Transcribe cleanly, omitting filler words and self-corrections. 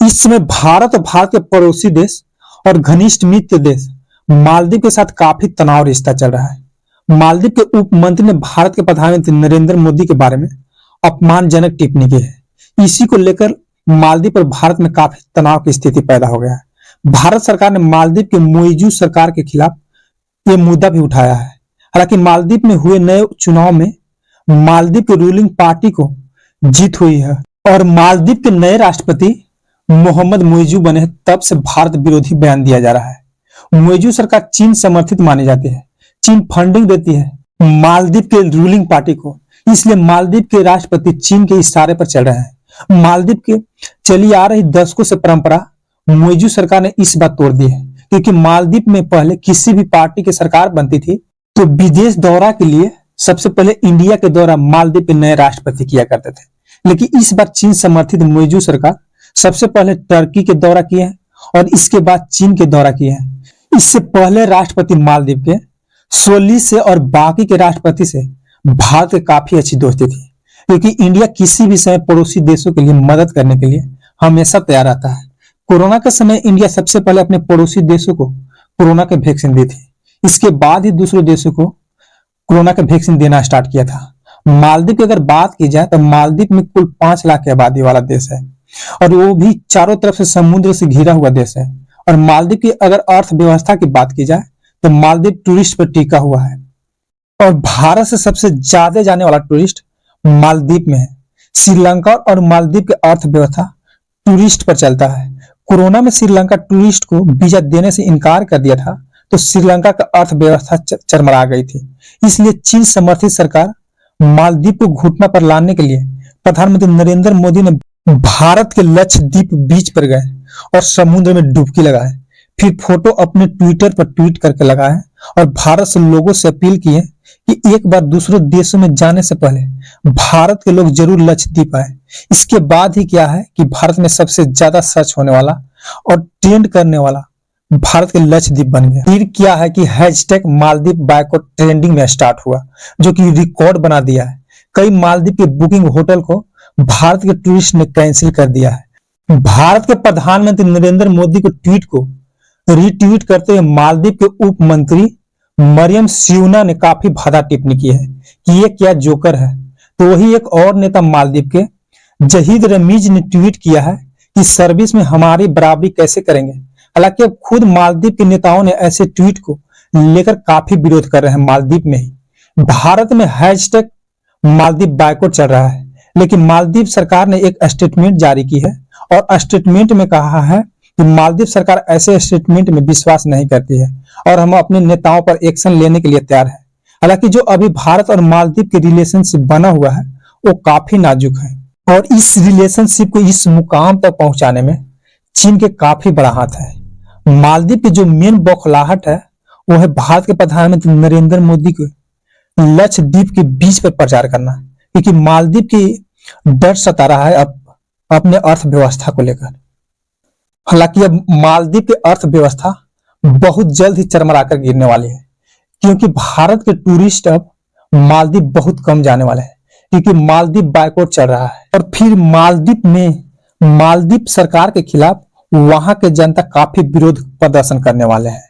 इस समय भारत और भारत के पड़ोसी देश और घनिष्ठ मित्र देश मालदीव के साथ काफी तनाव रिश्ता चल रहा है। मालदीव के उप मंत्री ने भारत के प्रधानमंत्री नरेंद्र मोदी के बारे में अपमानजनक टिप्पणी की है। इसी को लेकर मालदीव पर भारत में काफी तनाव की स्थिति पैदा हो गया है। भारत सरकार ने मालदीव के मोइजू सरकार के खिलाफ ये मुद्दा भी उठाया है। हालांकि मालदीव में हुए नए चुनाव में मालदीव की रूलिंग पार्टी को जीत हुई है और मालदीव के नए राष्ट्रपति मोहम्मद मोइजू बने हैं, तब से भारत विरोधी बयान दिया जा रहा है। मोइजू सरकार चीन समर्थित मानी जाती है। चीन फंडिंग देती है मालदीव के रूलिंग पार्टी को, इसलिए मालदीव के राष्ट्रपति चीन के इशारे पर चल रहे हैं। मालदीव के चली आ रही दशकों से परंपरा मोइजू सरकार ने इस बात तोड़ दी है, क्योंकि मालदीव में पहले किसी भी पार्टी की सरकार बनती थी तो विदेश दौरा के लिए सबसे पहले इंडिया के दौरा मालदीव के नए राष्ट्रपति किया करते थे। लेकिन इस बार चीन समर्थित मोइजू सरकार सबसे पहले टर्की के दौरा किए हैं और इसके बाद चीन के दौरा किए हैं। इससे पहले राष्ट्रपति मालदीव के सोली से और बाकी के राष्ट्रपति से भारत की काफी अच्छी दोस्ती थी, क्योंकि इंडिया किसी भी समय पड़ोसी देशों के लिए मदद करने के लिए हमेशा तैयार रहता है। कोरोना के समय इंडिया सबसे पहले अपने पड़ोसी देशों को कोरोना के वैक्सीन दी थी। इसके बाद ही दूसरे देशों को कोरोना के वैक्सीन देना स्टार्ट किया था। मालदीव की अगर बात की जाए तो मालदीव में कुल 5 लाख की आबादी वाला देश है और वो भी चारों तरफ से समुद्र से घिरा हुआ देश है। और मालदीव की अगर अर्थव्यवस्था की बात की जाए तो मालदीव टूरिस्ट पर टिका हुआ है और भारत से सबसे ज्यादा जाने वाला टूरिस्ट मालदीव में है। श्रीलंका और मालदीव की अर्थव्यवस्था टूरिस्ट पर चलता है। कोरोना में श्रीलंका टूरिस्ट को वीजा देने से इनकार कर दिया था तो श्रीलंका का अर्थव्यवस्था चरमरा गई थी। इसलिए चीन समर्थित सरकार मालदीव को घुटना पर लाने के लिए प्रधानमंत्री नरेंद्र मोदी ने भारत के लक्षद्वीप बीच पर गए और समुद्र में डुबकी लगाए। फिर फोटो अपने ट्विटर पर ट्वीट करके लगाए और भारत से लोगों से अपील की है कि एक बार दूसरे देशों में जाने से पहले भारत के लोग जरूर लक्षद्वीप आए। इसके बाद ही क्या है कि भारत में सबसे ज्यादा सर्च होने वाला और ट्रेंड करने वाला भारत के लक्षद्वीप बन गया। फिर क्या है कि हैशटैग मालदीव बायकॉट ट्रेंडिंग में स्टार्ट हुआ, जो कि रिकॉर्ड बना दिया है। कई मालदीव के बुकिंग होटल को भारत के टूरिस्ट ने कैंसिल कर दिया है। भारत के प्रधानमंत्री नरेंद्र मोदी के ट्वीट को रीट्वीट करते हुए मालदीव के उप मंत्री मरियम सियूना ने काफी भद्दा टिप्पणी की है कि ये क्या जोकर है। तो वही एक और नेता मालदीव के जहीद रमीज ने ट्वीट किया है कि सर्विस में हमारी बराबरी कैसे करेंगे। हालांकि अब खुद मालदीव के नेताओं ने ऐसे ट्वीट को लेकर काफी विरोध कर रहे हैं। मालदीव में ही भारत में हैशटैग मालदीव बायकॉट चल रहा है, लेकिन मालदीव सरकार ने एक स्टेटमेंट जारी की है और स्टेटमेंट में कहा है कि मालदीव सरकार ऐसे स्टेटमेंट में विश्वास नहीं करती है और हम अपने नेताओं पर एक्शन लेने के लिए तैयार है। हालांकि जो अभी भारत और मालदीव के रिलेशनशिप बना हुआ है वो काफी नाजुक है और इस रिलेशनशिप को इस मुकाम तक पहुंचाने में चीन के काफी बड़ा हाथ है। मालदीव की जो मेन बौखलाहट है वो है भारत के प्रधानमंत्री नरेंद्र मोदी को लक्षद्वीप के बीच पर प्रचार करना, क्योंकि मालदीव की डर सता रहा है अपने अर्थव्यवस्था को लेकर। हालांकि अब मालदीव की अर्थव्यवस्था बहुत जल्द ही चरमराकर गिरने वाली है, क्योंकि भारत के टूरिस्ट अब मालदीव बहुत कम जाने वाले हैं, क्योंकि मालदीव बायकॉट चल रहा है। और फिर मालदीव में मालदीव सरकार के खिलाफ वहां के जनता काफी विरोध प्रदर्शन करने वाले हैं।